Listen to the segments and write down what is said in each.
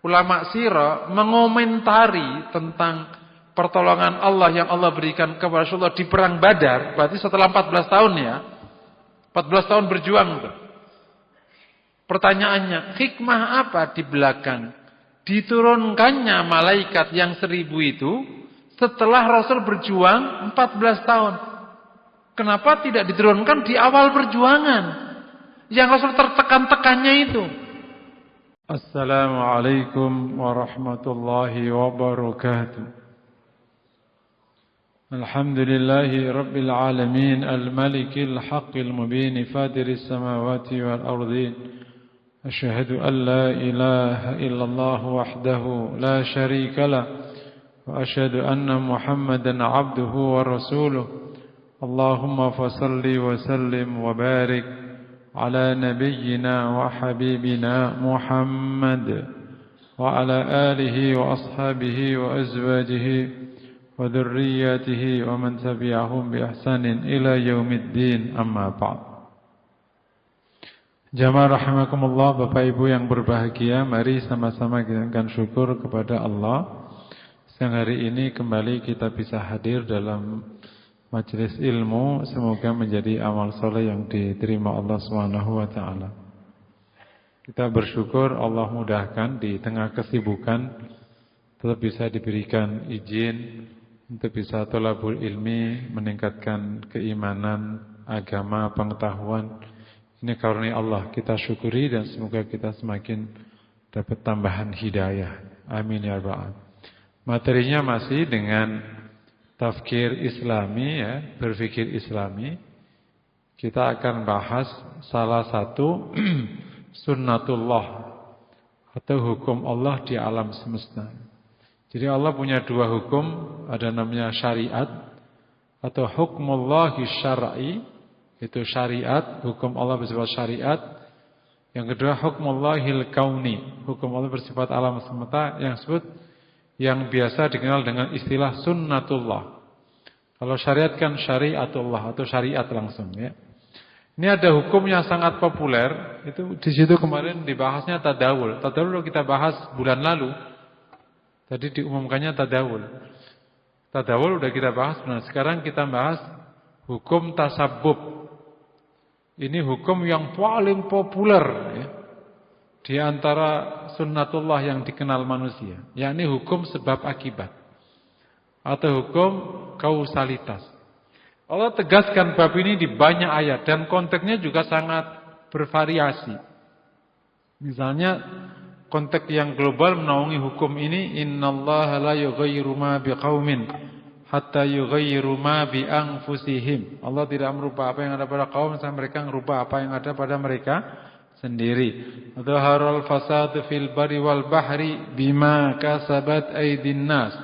ulama sirah mengomentari tentang pertolongan Allah yang Allah berikan kepada Rasulullah di perang Badar, berarti setelah 14 tahun ya. 14 tahun berjuang. Pertanyaannya, hikmah apa di belakang diturunkannya malaikat yang 1000 itu setelah Rasul berjuang 14 tahun? Kenapa tidak diturunkan di awal perjuangan yang Rasul tertekan-tekannya itu? Assalamualaikum warahmatullahi wabarakatuh. Alhamdulillahi rabbil alamin al-malikil haqqil mubin fadiris samawati wal ardin. Asyhadu an la ilaha illallah wahdahu la syarika lah wa asyhadu anna Muhammadan abduhu wa rasuluh. Allahumma fasalli wa sallim wa barik ala nabiyyina wa habibina Muhammad wa ala alihi wa ashabihi wa azwajihi wa dzurriyyatihi wa man tabi'ahum bi ihsanin ila yaumiddin, amma ba'd. Jamaah rahimakumullah, Bapak Ibu yang berbahagia, mari sama-sama kita syukur kepada Allah. Siang hari ini kembali kita bisa hadir dalam majelis ilmu. Semoga menjadi amal soleh yang diterima Allah Subhanahu wa taala. Kita bersyukur Allah mudahkan di tengah kesibukan tetap bisa diberikan izin untuk bisa thalabul ilmi, meningkatkan keimanan, agama, pengetahuan. Ini karunia Allah, kita syukuri dan semoga kita semakin dapat tambahan hidayah. Amin ya rabbal alamin. Materinya masih dengan tafkir islami ya, berfikir islami. Kita akan bahas salah satu sunnatullah atau hukum Allah di alam semesta. Jadi Allah punya dua hukum, ada namanya syariat atau hukmullahi syar'i, itu syariat, hukum Allah bersifat syariat. Yang kedua hukmullahil kauni, hukum Allah bersifat alam semesta yang biasa dikenal dengan istilah sunnatullah. Kalau syariat kan syariatullah atau syariat langsung ya. Ini ada hukum yang sangat populer, itu di situ kemarin dibahasnya tadawul. Tadawul kita bahas bulan lalu. Tadi diumumkannya tadawul. Tadawul udah kita bahas. Nah, sekarang kita bahas hukum tasabbub. Ini hukum yang paling populer ya, di antara sunnatullah yang dikenal manusia, yakni hukum sebab akibat atau hukum kausalitas. Allah tegaskan bab ini di banyak ayat dan konteksnya juga sangat bervariasi. Misalnya konteks yang global menaungi hukum ini, innallaha la yughayyiru ma biqaumin hatta yughayyiru ma bi anfusihim. Allah tidak merubah apa yang ada pada kaum sampai mereka merubah apa yang ada pada mereka sendiri. Dhaharal fasad fil barri wal bahri bima kasabat aydin nas.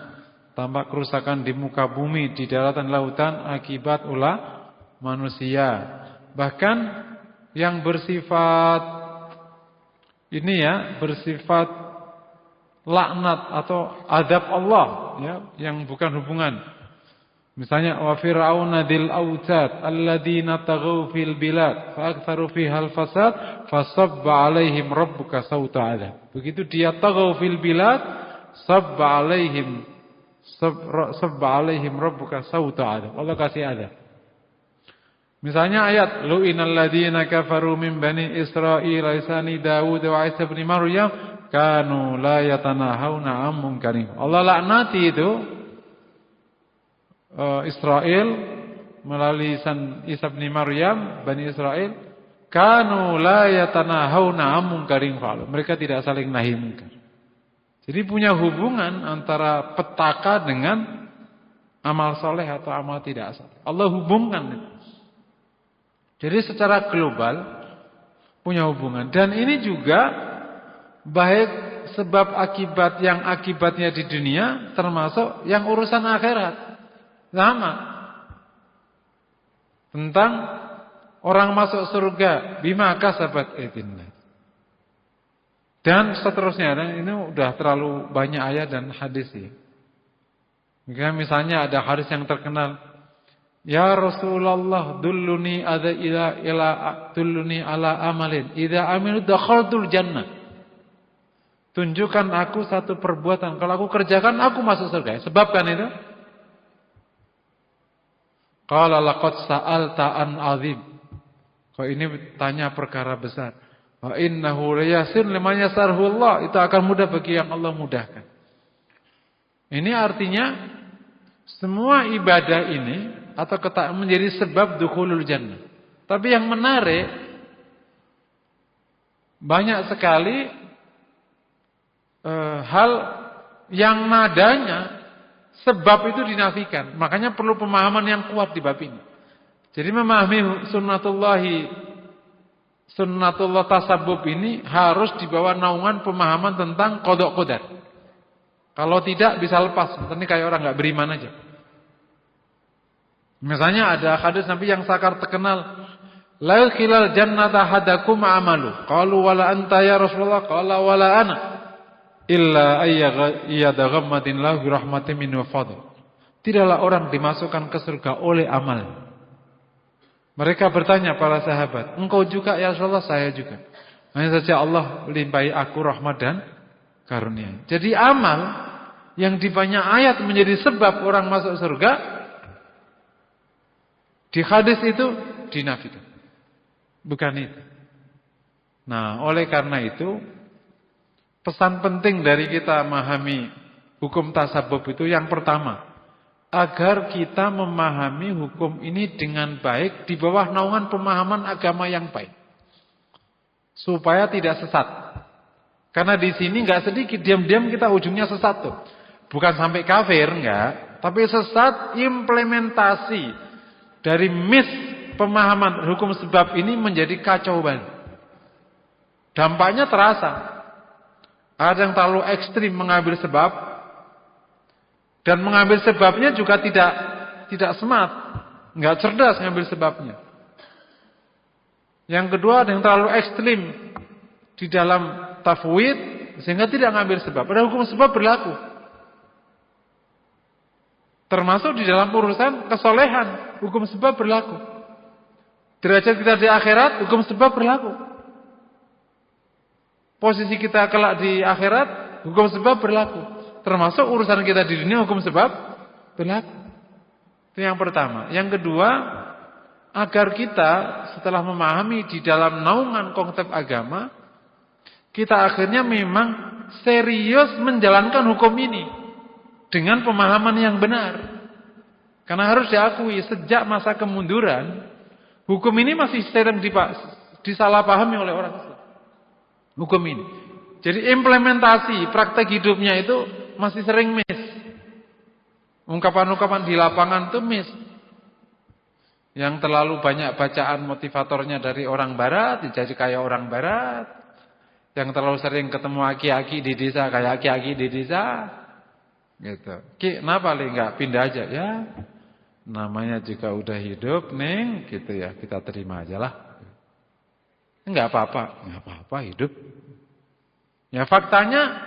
Tampak kerusakan di muka bumi, di daratan lautan akibat ulah manusia. Bahkan yang bersifat ini ya, bersifat laknat atau adab Allah ya, yang bukan hubungan. Misalnya wa fir'auna dil autad alladziina taghaw fil bilad fa aktsaru fiha al fasad fasabba 'alaihim rabbuka sauta 'adzab. Begitu dia taghaw fil bilad sabba 'alaihim rabbuka sauta 'adzab. Allah kasih adab. Misalnya ayat lu'inal ladzina kafaru min bani Israil lisani Daud wa Isa bin Maryam kanu la yatanahawna 'an munkarin. Allah laknati itu Israel melalui lisan Isa bin Maryam, Bani Israel, kanu la yatanahawna 'an munkarin fa'alu. Mereka tidak saling nahi munkar. Jadi punya hubungan antara petaka dengan amal soleh atau amal tidak soleh. Allah hubungkan itu. Jadi secara global punya hubungan. Dan ini juga baik sebab akibat yang akibatnya di dunia termasuk yang urusan akhirat. Sama. Tentang orang masuk surga bima kasabat aydin. Dan seterusnya. Dan ini udah terlalu banyak ayat dan hadis ya. Misalnya ada hadis yang terkenal, ya Rasulullah dulluni ala amalin idza amilu dakhaltul jannah. Tunjukkan aku satu perbuatan. Kalau aku kerjakan, aku masuk surga. Sebabkan itu. Qala laqad sa'alta an 'azim. Kok ini tanya perkara besar. Wa innahu layasir liman yasarhu Allah. Itu akan mudah bagi yang Allah mudahkan. Ini artinya semua ibadah ini atau menjadi sebab dukhulul jannah. Tapi yang menarik, banyak sekali hal yang nadanya sebab itu dinafikan. Makanya perlu pemahaman yang kuat di bab ini. Jadi memahami sunnatullah tasabbub ini harus dibawa naungan pemahaman tentang qada qadar. Kalau tidak bisa lepas. Nanti kayak orang nggak beriman aja. Misalnya ada hadis Nabi yang sakar terkenal, la khilal jannata hadakum amalu. Qalu wala anta ya Rasulullah, qala wala ana. Illa ayyadaghammatin lahu rahmatin min wa fadl. Tidaklah orang dimasukkan ke surga oleh amal. Mereka bertanya para sahabat, engkau juga ya Rasulullah? Saya juga. Hanya saja Allah limpahi aku rahmat dan karunia. Jadi amal yang di banyak ayat menjadi sebab orang masuk surga, di hadis itu dinafikan. Bukan itu. Nah, oleh karena itu pesan penting dari kita memahami hukum tasabbub itu yang pertama, agar kita memahami hukum ini dengan baik di bawah naungan pemahaman agama yang baik. Supaya tidak sesat. Karena di sini enggak sedikit diam-diam kita ujungnya sesat tuh. Bukan sampai kafir enggak, tapi sesat implementasi dari pemahaman hukum sebab ini menjadi kacau balau. Dampaknya terasa. Ada yang terlalu ekstrim mengambil sebab, dan mengambil sebabnya juga tidak smart, nggak cerdas mengambil sebabnya. Yang kedua, ada yang terlalu ekstrim di dalam tafwid sehingga tidak mengambil sebab. Padahal hukum sebab berlaku. Termasuk di dalam urusan kesolehan, hukum sebab berlaku. Derajat kita di akhirat, hukum sebab berlaku. Posisi kita kelak di akhirat, hukum sebab berlaku. Termasuk urusan kita di dunia, hukum sebab berlaku. Itu yang pertama. Yang kedua, agar kita setelah memahami di dalam naungan konsep agama, kita akhirnya memang serius menjalankan hukum ini dengan pemahaman yang benar. Karena harus diakui, sejak masa kemunduran, hukum ini masih sering disalahpahami oleh orang Islam. Hukum ini. Jadi implementasi praktek hidupnya itu masih sering miss. Ungkapan-ungkapan di lapangan itu miss. Yang terlalu banyak bacaan motivatornya dari orang barat, jadi kayak orang barat. Yang terlalu sering ketemu aki-aki di desa, kayak aki-aki di desa. Gitu. Ki, kenapa li enggak pindah aja? Ya, namanya juga udah hidup, Neng, gitu ya. Kita terima aja lah. Enggak apa-apa hidup. Ya faktanya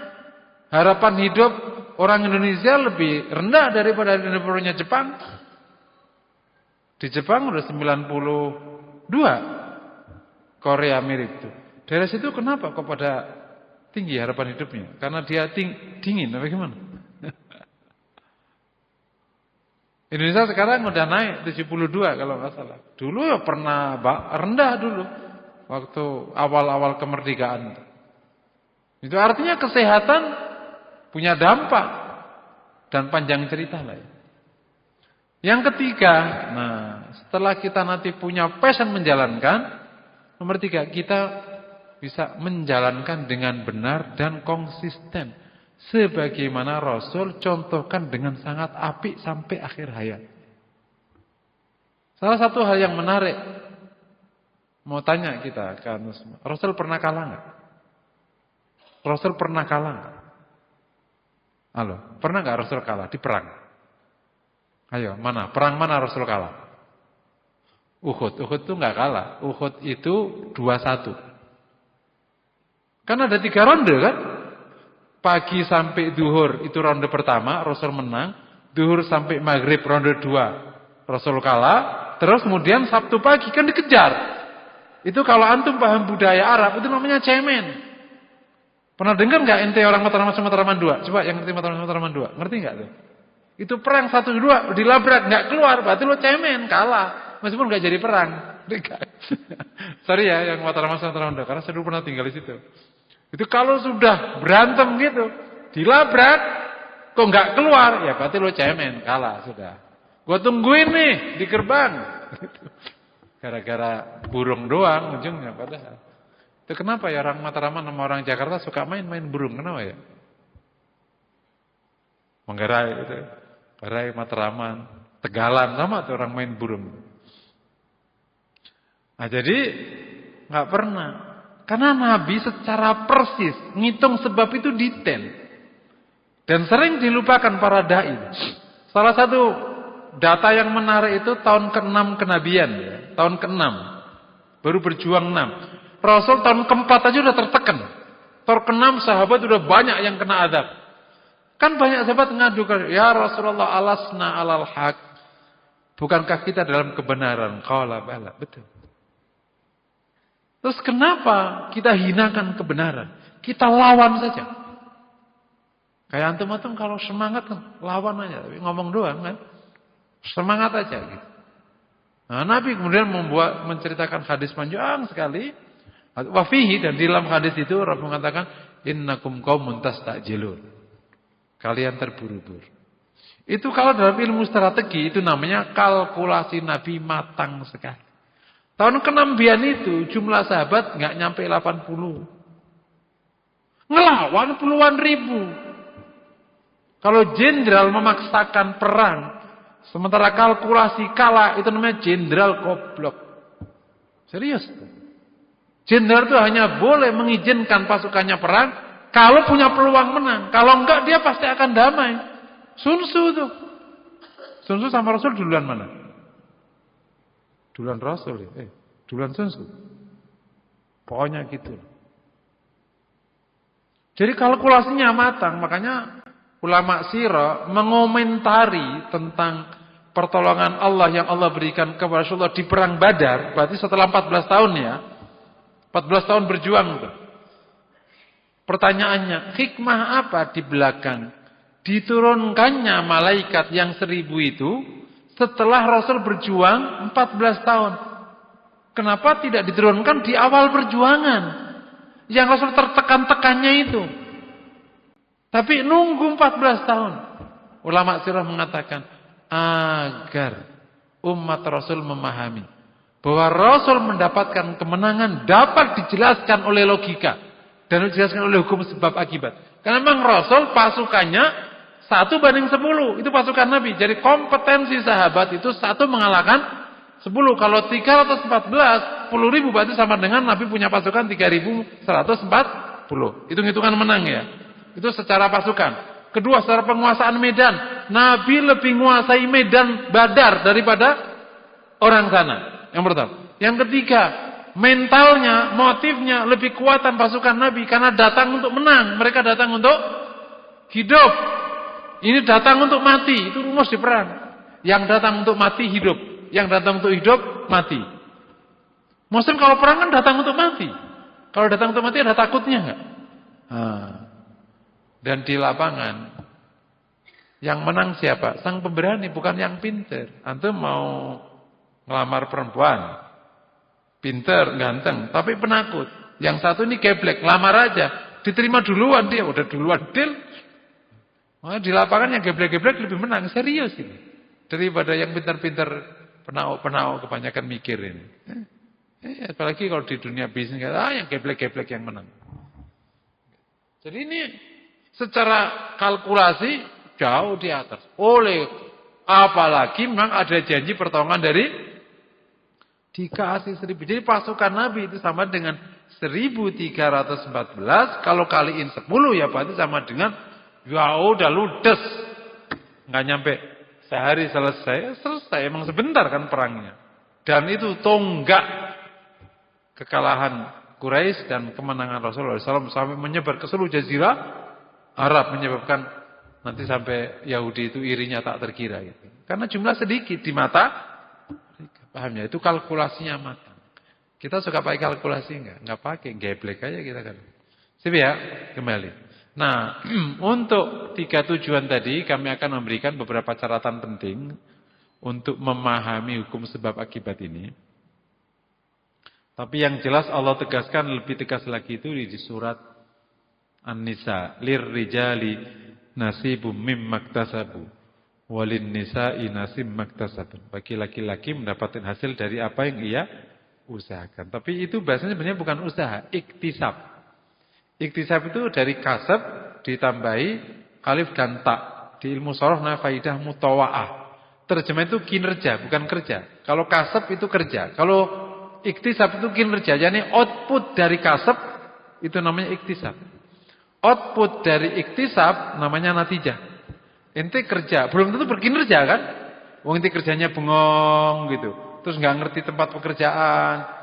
harapan hidup orang Indonesia lebih rendah daripada Indonesia Jepang. Di Jepang udah 92. Korea mirip tuh. Dari situ kenapa kok pada tinggi harapan hidupnya? Karena dia dingin apa gimana? Indonesia sekarang udah naik 72 kalau nggak salah. Dulu ya pernah rendah dulu. Waktu awal-awal kemerdekaan. Itu artinya kesehatan punya dampak. Dan panjang cerita lah ya. Yang ketiga, nah setelah kita nanti punya passion menjalankan. Nomor 3, kita bisa menjalankan dengan benar dan konsisten. Sebagaimana Rasul contohkan dengan sangat apik sampai akhir hayat. Salah satu hal yang menarik. Mau tanya kita kan, Rasul pernah kalah enggak? Rasul pernah kalah enggak? Halo, pernah enggak Rasul kalah di perang? Ayo, mana? Perang mana Rasul kalah? Uhud itu enggak kalah. Uhud itu 2-1. Kan ada 3 ronde kan? Pagi sampai duhur itu ronde pertama, Rasul menang. Duhur sampai maghrib ronde 2, Rasul kalah. Terus kemudian Sabtu pagi kan dikejar. Itu kalau antum paham budaya Arab itu namanya cemen. Pernah dengar nggak ente orang Matraman 2? Coba yang ngerti Matraman 2, ngerti nggak tuh? Itu perang 1-2 dilabrak nggak keluar, berarti lo cemen, kalah. Meskipun nggak jadi perang. Sorry ya yang Matraman 2, karena saya dulu pernah tinggal di situ. Itu kalau sudah berantem gitu, dilabrak, kok nggak keluar, ya berarti lo cemen, kalah sudah. Gua tungguin nih di gerbang. Gara-gara burung doang ujungnya padahal. Itu kenapa ya orang Matraman sama orang Jakarta suka main-main burung? Kenapa ya? Manggarai itu. Manggarai, Matraman, Tegalan sama tuh orang main burung. Nah jadi nggak pernah. Karena Nabi secara persis ngitung sebab itu detail. Dan sering dilupakan para dai. Salah satu data yang menarik itu tahun ke-6 kenabian ya. Tahun ke-6. Baru berjuang 6. Rasul tahun ke-4 aja udah tertekan. Tahun ke-6 sahabat udah banyak yang kena azab. Kan banyak sahabat ngadu ke, ya Rasulullah alasna alal haq. Bukankah kita dalam kebenaran? Qala bala, betul. Terus kenapa kita hinakan kebenaran? Kita lawan saja. Kayak antum-antum kalau semangat kan lawan aja, tapi ngomong doang kan. Semangat aja gitu. Nah, Nabi kemudian menceritakan hadis panjang sekali. Wafihi, dan di dalam hadis itu Rasul mengatakan innakum qaumun tastajilun. Kalian terburu-buru. Itu kalau dalam ilmu strategi itu namanya kalkulasi Nabi matang sekali. Tahun ke-6 itu jumlah sahabat enggak nyampe 80. Ngelawan puluhan ribu. Kalau jenderal memaksakan perang, sementara kalkulasi kalah, itu namanya jenderal goblok. Serius tuh. Jenderal itu hanya boleh mengizinkan pasukannya perang kalau punya peluang menang. Kalau enggak dia pasti akan damai. Sun Tzu tuh. Sun Tzu sama Rasul duluan mana? Duluan Rasul ya? Duluan Sun Tzu. Pokoknya gitu. Jadi kalkulasinya matang. Makanya ulama sirah mengomentari tentang pertolongan Allah yang Allah berikan kepada Rasulullah di perang Badar. Berarti setelah 14 tahun ya. 14 tahun berjuang. Pertanyaannya, hikmah apa di belakang diturunkannya malaikat yang 1000 itu setelah Rasul berjuang 14 tahun? Kenapa tidak diturunkan di awal perjuangan? Yang Rasul tertekan-tekannya itu. Tapi nunggu 14 tahun. Ulama sirah mengatakan, agar umat Rasul memahami bahwa Rasul mendapatkan kemenangan dapat dijelaskan oleh logika dan dijelaskan oleh hukum sebab akibat. Karena memang Rasul pasukannya 1/10, itu pasukan Nabi. Jadi kompetensi sahabat itu 1 mengalahkan 10. Kalau 314, 10.000 berarti sama dengan Nabi punya pasukan 3.140. Hitung-hitungan menang ya. Itu secara pasukan. Kedua, secara penguasaan medan, Nabi lebih menguasai medan Badar daripada orang sana. Yang pertama. Yang ketiga, mentalnya, motifnya lebih kuatan pasukan Nabi karena datang untuk menang. Mereka datang untuk hidup. Ini datang untuk mati. Itu rumus di perang. Yang datang untuk mati hidup. Yang datang untuk hidup mati. Muslim kalau perang kan datang untuk mati. Kalau datang untuk mati ada takutnya enggak? Dan di lapangan yang menang siapa? Sang pemberani, bukan yang pinter. Antum mau ngelamar perempuan, pinter, ganteng, tapi penakut. Yang satu ini geblek, lamar aja, diterima duluan dia, udah duluan deal. Makanya di lapangan yang geblek-geblek lebih menang, serius ini. Daripada yang pinter-pinter, penau-penau kebanyakan mikir ini. Apalagi kalau di dunia bisnis, yang geblek-geblek yang menang. Jadi ini secara kalkulasi jauh di atas. Apalagi memang ada janji pertolongan dari dikasih 1000. Jadi pasukan Nabi itu sama dengan 1314. Kalau kaliin 10 ya berarti sama dengan ya udah ludes. Nggak nyampe sehari selesai. Emang sebentar kan perangnya. Dan itu tonggak kekalahan Quraisy dan kemenangan Rasulullah SAW sampai menyebar ke seluruh jazirah Arab, menyebabkan nanti sampai Yahudi itu irinya tak terkira gitu. Karena jumlah sedikit di mata. Paham ya? Itu kalkulasinya matang. Kita suka pakai kalkulasi enggak? Enggak pakai, geblek aja kita kan. Sip ya, kembali. Nah, untuk 3 tujuan tadi kami akan memberikan beberapa catatan penting untuk memahami hukum sebab akibat ini. Tapi yang jelas Allah tegaskan lebih tegas lagi itu di surat An-Nisa, lirrijali nasibum mimmaktasabu walin nisa'i nasib maktasabun. Bagi laki-laki mendapatkan hasil dari apa yang ia usahakan. Tapi itu bahasanya sebenarnya bukan usaha, iktisab. Iktisab itu dari kasab ditambahi alif dan ta. Di ilmu shoroh faidah mutawa'ah. Terjemah itu kinerja, bukan kerja. Kalau kasab itu kerja. Kalau iktisab itu kinerja. Jadi output dari kasab itu namanya iktisab. Output dari iktisab namanya natijah. Ente kerja, belum tentu berkinerja kan? Wong ente kerjanya bengong gitu. Terus nggak ngerti tempat pekerjaan.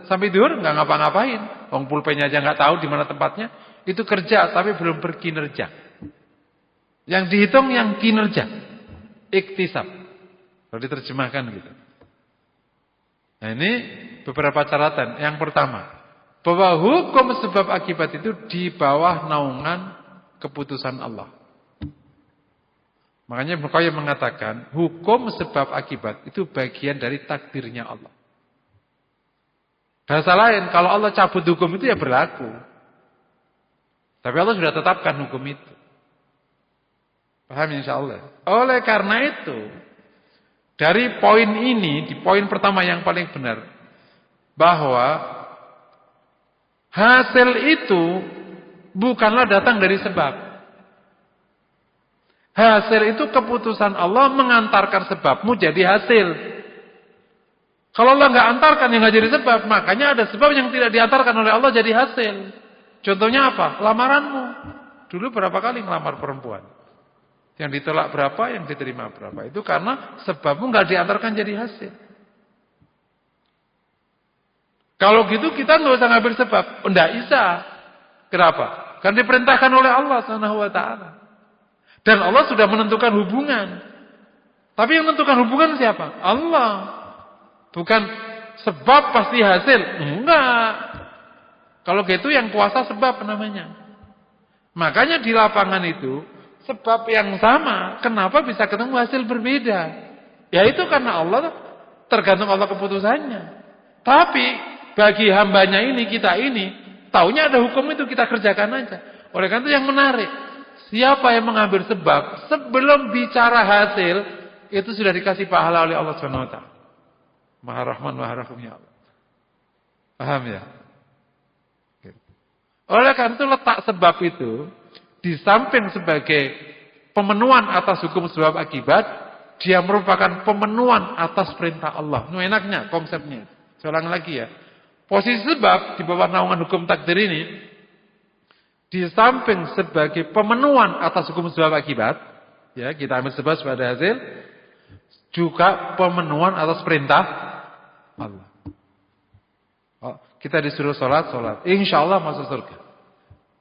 Sampai tidur nggak ngapa-ngapain. Wong pulpennya aja nggak tahu di mana tempatnya. Itu kerja tapi belum berkinerja. Yang dihitung yang kinerja. Iktisab. Kalau diterjemahkan gitu. Nah ini beberapa catatan. Yang pertama, bahwa hukum sebab akibat itu di bawah naungan keputusan Allah. Makanya Ibnu Qayyim mengatakan, hukum sebab akibat itu bagian dari takdirnya Allah. Bahasa lain, kalau Allah cabut hukum itu ya berlaku. Tapi Allah sudah tetapkan hukum itu. Paham insyaallah. Oleh karena itu, dari poin ini, di poin pertama yang paling benar, bahwa hasil itu bukanlah datang dari sebab. Hasil itu keputusan Allah mengantarkan sebabmu jadi hasil. Kalau Allah nggak antarkan yang nggak jadi sebab, makanya ada sebab yang tidak diantarkan oleh Allah jadi hasil. Contohnya apa? Lamaranmu. Dulu berapa kali ngelamar perempuan? Yang ditolak berapa, yang diterima berapa? Itu karena sebabmu nggak diantarkan jadi hasil. Kalau gitu kita nggak usah ngambil sebab. Nggak bisa. Kenapa? Karena diperintahkan oleh Allah Subhanahu wa taala. Dan Allah sudah menentukan hubungan. Tapi yang menentukan hubungan siapa? Allah. Bukan sebab pasti hasil. Enggak. Kalau gitu yang kuasa sebab namanya. Makanya di lapangan itu, sebab yang sama, kenapa bisa ketemu hasil berbeda? Ya itu karena Allah, tergantung Allah keputusannya. Tapi bagi hambanya ini, kita ini, taunya ada hukum itu, kita kerjakan aja. Oleh karena itu yang menarik, siapa yang mengambil sebab sebelum bicara hasil itu sudah dikasih pahala oleh Allah Subhanahu wa taala. Maha Rahman, Maha Rahim ya Allah. Paham ya? Oleh karena itu letak sebab itu di samping sebagai pemenuhan atas hukum sebab akibat, dia merupakan pemenuhan atas perintah Allah. Ini enaknya konsepnya. Saya ulang lagi ya. Posisi sebab di bawah naungan hukum takdir ini di samping sebagai pemenuhan atas hukum sebab akibat, ya kita ambil sebab sebagai hasil, juga pemenuhan atas perintah Allah. Oh, kita disuruh sholat, insya Allah masuk surga.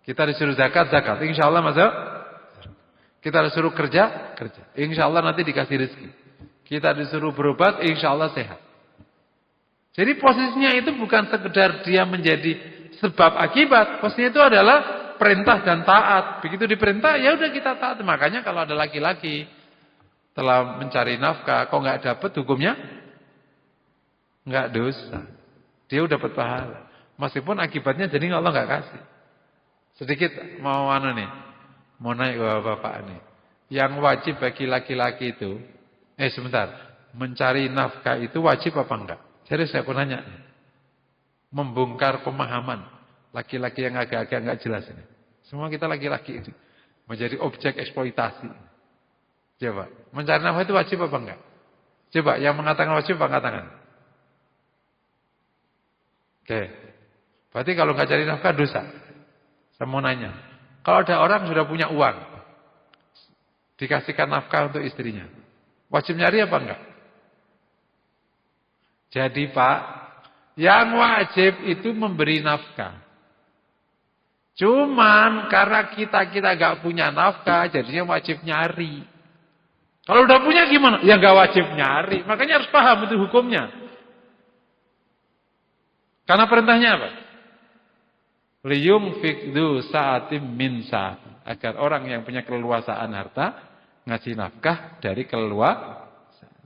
Kita disuruh zakat, insya Allah masuk. Kita disuruh kerja, insya Allah nanti dikasih rezeki. Kita disuruh berobat, insya Allah sehat. Jadi posisinya itu bukan sekedar dia menjadi sebab akibat, posisinya itu adalah perintah dan taat. Begitu diperintah, ya udah kita taat. Makanya kalau ada laki-laki telah mencari nafkah, kok nggak dapat hukumnya? Nggak dosa. Dia udah dapat pahala. Meskipun akibatnya jadi Allah nggak kasih. Sedikit mau mau naik ke bapak nih. Yang wajib bagi laki-laki itu, sebentar, mencari nafkah itu wajib apa enggak? Serius saya pun nanya. Membongkar pemahaman laki-laki yang agak-agak nggak jelas ini. Semua kita laki-laki itu menjadi objek eksploitasi. Coba, mencari nafkah itu wajib apa enggak? Coba, yang mengatakan wajib apa katakan? Oke. Berarti kalau nggak cari nafkah dosa. Saya mau nanya. Kalau ada orang sudah punya uang, dikasihkan nafkah untuk istrinya, wajib nyari apa enggak? Jadi Pak, yang wajib itu memberi nafkah. Cuman karena kita gak punya nafkah, jadinya wajib nyari. Kalau udah punya gimana? Ya gak wajib nyari. Makanya harus paham itu hukumnya. Karena perintahnya apa? Liyunfiq dzu sa'atim min sa'ati. Agar orang yang punya keleluasaan harta ngasih nafkah dari keleluasaan.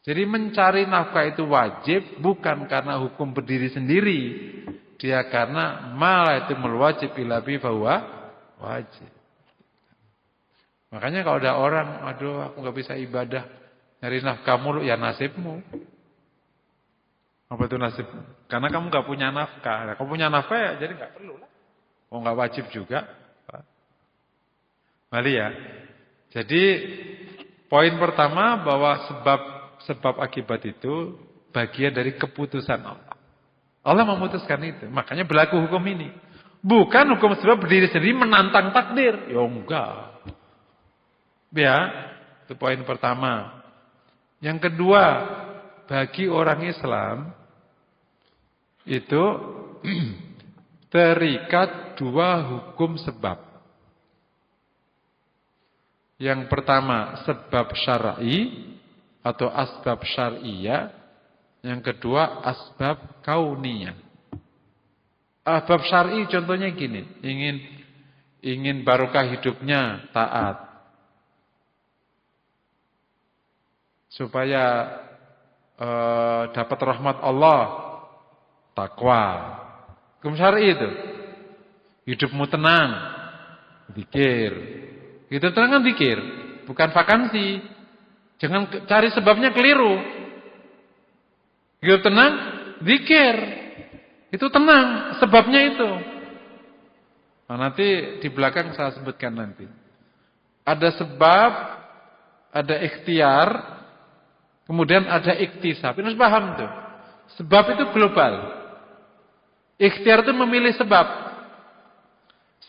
Jadi mencari nafkah itu wajib bukan karena hukum berdiri sendiri. Dia karena malah itu wajib ilabi bahwa wajib. Makanya kalau ada orang, aduh aku nggak bisa ibadah, nyari nafkah mulu, ya nasibmu. Apa itu nasib? Karena kamu nggak punya nafkah. Nah, kamu punya nafkah ya jadi nggak perlu lah. Oh nggak wajib juga. Mari ya. Jadi poin pertama bahwa sebab akibat itu bagian dari keputusan Allah. Allah memutuskan itu. Makanya berlaku hukum ini. Bukan hukum sebab berdiri sendiri menantang takdir. Ya enggak. Ya, itu poin pertama. Yang kedua, bagi orang Islam itu terikat dua hukum sebab. Yang pertama sebab syar'i atau asbab syar'iyah. Yang kedua asbab kauniyah. Asbab syar'i contohnya gini, ingin barokah hidupnya taat. Supaya dapat rahmat Allah, takwa. Hukum syar'i itu. Hidupmu tenang, zikir. Itu tenang kan zikir, bukan vakansi. Jangan cari sebabnya keliru. Hidup tenang, zikir. Itu tenang, sebabnya itu. Nah, nanti di belakang saya sebutkan nanti. Ada sebab, ada ikhtiar, kemudian ada iktisab. Ini harus paham tuh. Sebab itu global. Ikhtiar itu memilih sebab.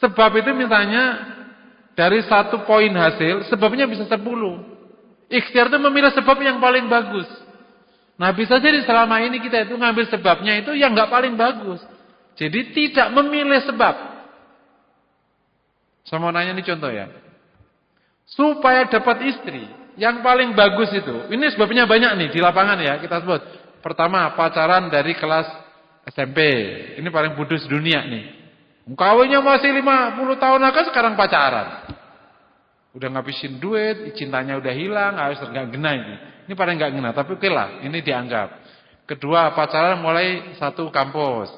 Sebab itu misalnya dari 1 poin hasil, sebabnya bisa 10. Ikhtiar itu memilih sebab yang paling bagus. Nah bisa jadi selama ini kita itu ngambil sebabnya itu yang nggak paling bagus. Jadi tidak memilih sebab. Saya mau nanya nih contoh ya. Supaya dapat istri yang paling bagus itu. Ini sebabnya banyak nih di lapangan ya kita sebut. Pertama pacaran dari kelas SMP. Ini paling bodoh dunia nih. Kawinnya masih 50 tahun aja sekarang pacaran. Udah ngabisin duit, cintanya udah hilang, harus enggak gena ini. Ini paling enggak gena, tapi oke lah, ini dianggap. Kedua, pacaran mulai satu kampus.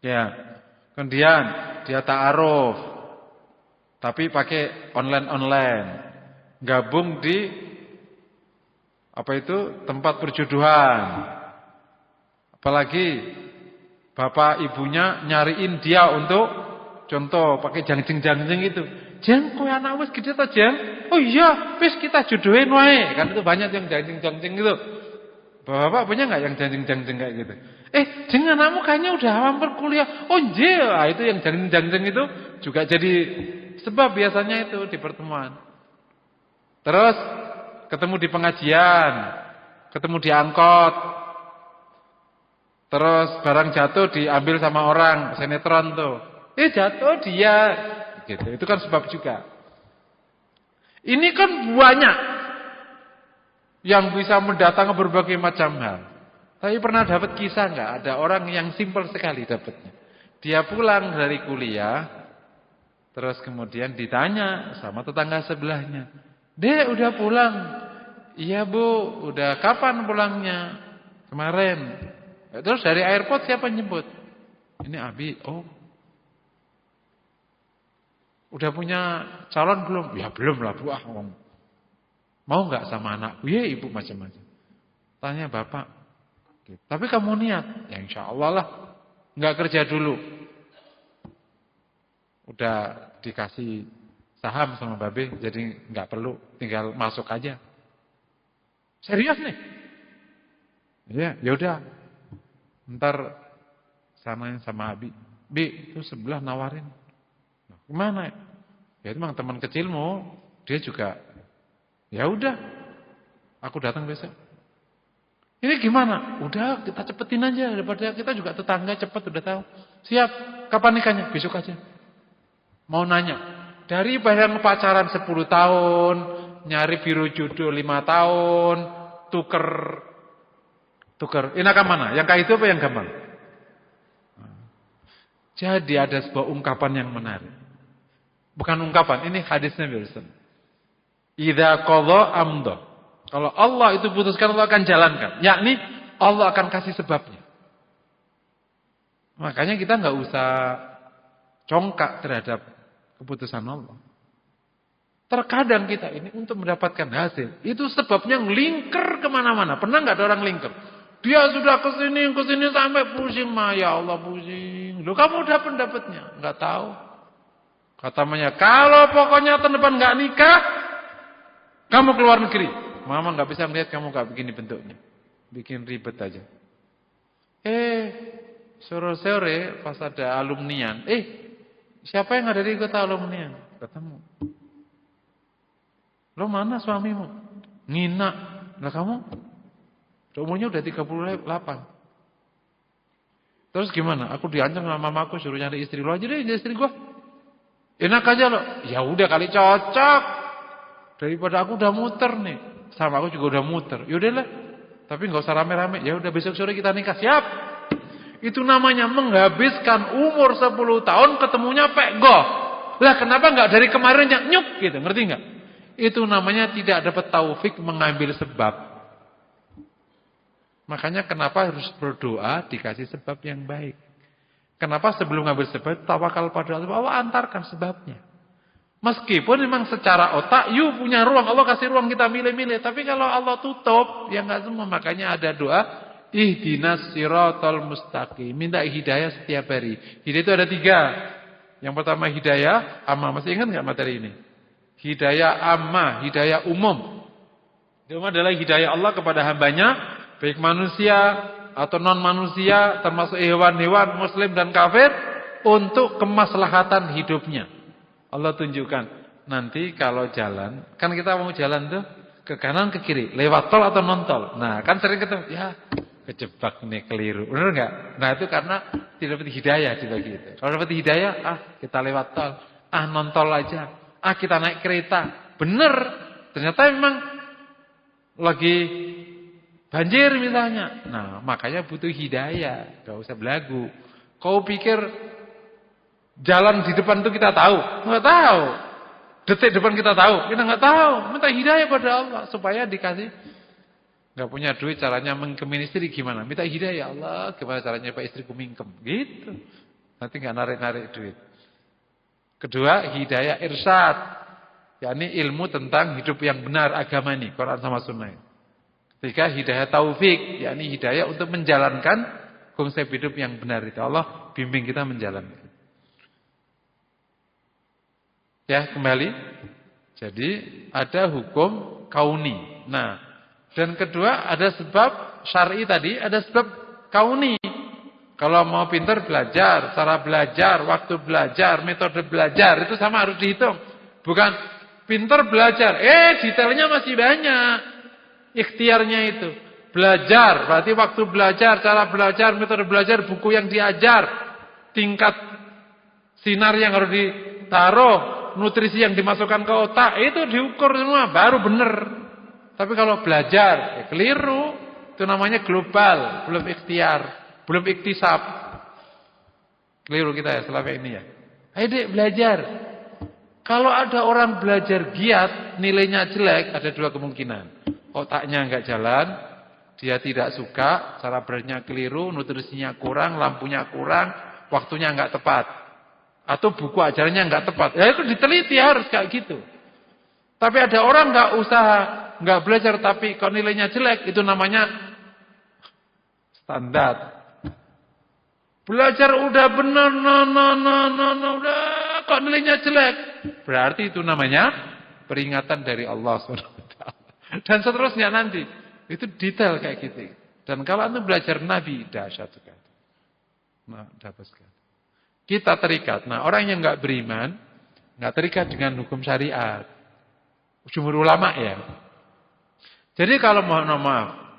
Ya. Kemudian dia ta'aruf. Tapi pakai online. Gabung di tempat perjodohan. Apalagi bapak ibunya nyariin dia untuk contoh pakai jangjing itu. Jeng kowe anak wis gede ta, Jeng? Oh iya, wis kita jodohin wae. Kan itu banyak yang jangjing gitu. Bapak punya enggak yang jangjing kayak gitu? Jeng anakmu kayaknya udah hampir kuliah. Oh nggih, itu yang jangjing itu juga jadi sebab biasanya itu di pertemuan. Terus ketemu di pengajian, ketemu di angkot. Terus barang jatuh diambil sama orang, sinetron tuh. Jatuh dia. Gitu. Itu kan sebab juga. Ini kan banyak yang bisa mendatangkan berbagai macam hal. Tapi pernah dapat kisah enggak? Ada orang yang simpel sekali dapatnya. Dia pulang dari kuliah, terus kemudian ditanya sama tetangga sebelahnya. Dek udah pulang? Iya bu, udah kapan pulangnya? Kemarin. Terus dari airport siapa nyebut? Ini Abi. Oh. Udah punya calon belum? Ya belum lah Bu. Mau enggak sama anakku? Ya ibu macam-macam. Tanya bapak. Tapi kamu niat? Ya insya Allah lah. Enggak kerja dulu. Udah dikasih saham sama babe. Jadi enggak perlu. Tinggal masuk aja. Serius nih? Ya udah. Ntar samain sama Abi. Bi, itu sebelah nawarin. Gimana? Ya itu memang teman kecilmu, dia juga. Ya udah, aku datang besok. Ini gimana? Udah kita cepetin aja daripada kita juga tetangga cepet udah tahu. Siap. Kapan nikahnya? Besok aja. Mau nanya. Dari barang pacaran 10 tahun, nyari biru jodoh 5 tahun, tuker. Enakan mana? Yang kayak itu apa yang gampang? Jadi ada sebuah ungkapan yang menarik. Bukan ungkapan, ini hadisnya Wilson. Idza qadha amda. Kalau Allah itu putuskan, Allah akan jalankan. Yakni Allah akan kasih sebabnya. Makanya kita nggak usah congkak terhadap keputusan Allah. Terkadang kita ini untuk mendapatkan hasil, itu sebabnya ngelingker kemana-mana. Pernah nggak ada orang lingker? Dia sudah kesini sampai pusing. Ya Allah pusing. Loh kamu udah pendapatnya? Nggak tahu. Katanya kalau pokoknya tahun depan nggak nikah, kamu keluar negeri. Mama nggak bisa melihat kamu nggak begini bentuknya, bikin ribet aja. Sore-sore pas ada alumnian, siapa yang ada di kota alumnian? Ketemu. Lo mana suamimu? Ngina. Lah kamu? Umurnya udah 38. Terus gimana? Aku diancam sama mamaku suruh nyari istri. Lo aja deh jadi istri gua. Enak aja lo. Ya udah kali cocok. Daripada aku udah muter nih. Sama aku juga udah muter. Yaudahlah. Tapi enggak usah rame-rame. Ya udah besok sore kita nikah. Siap. Itu namanya menghabiskan umur 10 tahun ketemunya pekgo. Lah kenapa enggak dari kemarin yang nyuk gitu. Ngerti enggak? Itu namanya tidak dapat taufik mengambil sebab. Makanya kenapa harus berdoa dikasih sebab yang baik. Kenapa sebelum ngambil sebab tawakal pada Allah, Allah antarkan sebabnya. Meskipun memang secara otak you punya ruang, Allah kasih ruang kita milih-milih, tapi kalau Allah tutup, ya enggak semua. Makanya ada doa ihdinas siratal mustaqim, minta hidayah setiap hari. Hidayah itu ada 3. Yang pertama hidayah amma, masih ingat enggak materi ini? Hidayah amma, hidayah umum. Itu adalah hidayah Allah kepada hambanya, baik manusia atau non manusia, termasuk hewan-hewan, muslim dan kafir, untuk kemaslahatan hidupnya. Allah tunjukkan, nanti kalau jalan, kan kita mau jalan tuh ke kanan ke kiri, lewat tol atau non tol. Nah, kan sering ketemu, ya kejebak nih, keliru. Benar enggak? Nah, itu karena tidak dapat hidayah dibagi itu. Kalau dapat hidayah, kita lewat tol, non tol aja. Kita naik kereta. Benar. Ternyata memang lagi banjir misalnya. Nah, makanya butuh hidayah. Gak usah belagu. Kau pikir jalan di depan itu kita tahu? Nggak tahu. Detik depan kita tahu? Kita nggak tahu. Minta hidayah pada Allah supaya dikasih. Gak punya duit, caranya mengkemin istri gimana? Minta hidayah, Allah. Gimana caranya Pak istriku mingkem? Gitu. Nanti nggak narik-narik duit. Kedua, hidayah irsyad. yakni ilmu tentang hidup yang benar agama ini, Quran sama Sunnah. Ketika hidayah taufik, yakni hidayah untuk menjalankan konsep hidup yang benar itu. Allah bimbing kita menjalankan. Ya, kembali. Jadi ada hukum kauni. Nah, dan kedua ada sebab syar'i tadi, ada sebab kauni. Kalau mau pintar belajar, cara belajar, waktu belajar, metode belajar itu sama harus dihitung. Bukan pintar belajar, detailnya masih banyak. Ikhtiarnya itu. Belajar, berarti waktu belajar, cara belajar, metode belajar, buku yang diajar, tingkat sinar yang harus ditaruh, nutrisi yang dimasukkan ke otak, itu diukur semua, baru benar. Tapi kalau belajar, keliru, itu namanya global, belum ikhtiar. Belum iktisab. Keliru kita ya selama ini ya. Ayo dek belajar. Kalau ada orang belajar giat, nilainya jelek, ada dua kemungkinan. Otaknya enggak jalan, dia tidak suka, cara belajarnya keliru, nutrisinya kurang, lampunya kurang, waktunya enggak tepat. Atau buku ajarannya enggak tepat. Ya itu diteliti harus kayak gitu. Tapi ada orang enggak usaha, enggak belajar tapi kalau nilainya jelek, itu namanya standar. Belajar udah benar, udah kok nilainya jelek. Berarti itu namanya peringatan dari Allah SWT. Dan seterusnya nanti. Itu detail kayak gitu. Dan kalau anda belajar Nabi, dahsyat sekali. Nah, dapat sekali. Kita terikat. Nah, orang yang enggak beriman, enggak terikat dengan hukum syariat. Jumhur ulama ya. Jadi kalau mohon maaf,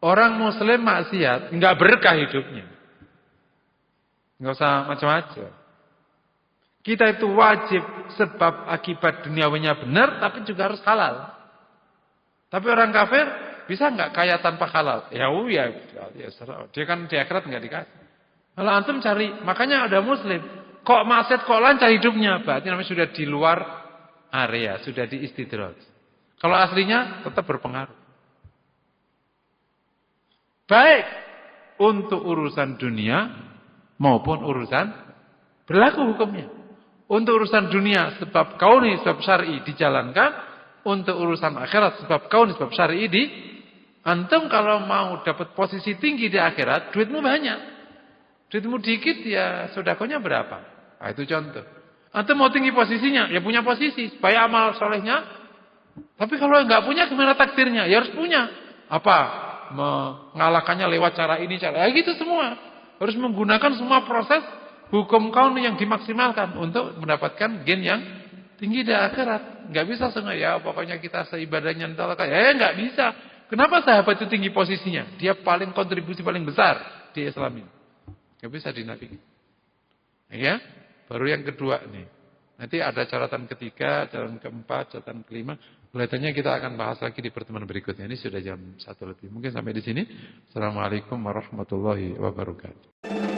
orang muslim maksiat, enggak berkah hidupnya. Enggak usah macam-macam. Kita itu wajib sebab akibat duniawinya benar, tapi juga harus halal. Tapi orang kafir bisa enggak kaya tanpa halal? Ya, dia kan di akhirat enggak dikasih. Kalau antum cari, makanya ada muslim. Kok maksiat, kok lancar hidupnya? Berarti namanya sudah di luar area, sudah di istidraj. Kalau aslinya tetap berpengaruh. Baik untuk urusan dunia maupun urusan berlaku hukumnya. Untuk urusan dunia sebab kauni sebab syar'i dijalankan. Untuk urusan akhirat sebab kauni sebab syar'i antum kalau mau dapat posisi tinggi di akhirat, duitmu banyak. Duitmu dikit ya sedekahnya berapa? Nah, itu contoh. Antum mau tinggi posisinya, ya punya posisi supaya amal solehnya. Tapi kalau enggak punya gimana takdirnya? Ya harus punya. Apa? Mengalahkannya lewat cara ini, cara gitu semua. Harus menggunakan semua proses hukum kaun yang dimaksimalkan untuk mendapatkan gain yang tinggi di akhirat. Enggak bisa sengaja ya pokoknya kita seibadahnya entahlah. Ya enggak bisa. Kenapa sahabat itu tinggi posisinya? Dia paling kontribusi paling besar di Islam ini. Enggak bisa dinafikan. Ya. Baru yang kedua nih. Nanti ada catatan ketiga, catatan keempat, catatan kelima. Kelihatannya kita akan bahas lagi di pertemuan berikutnya. Ini sudah jam 1 lebih. Mungkin sampai di sini. Assalamualaikum warahmatullahi wabarakatuh.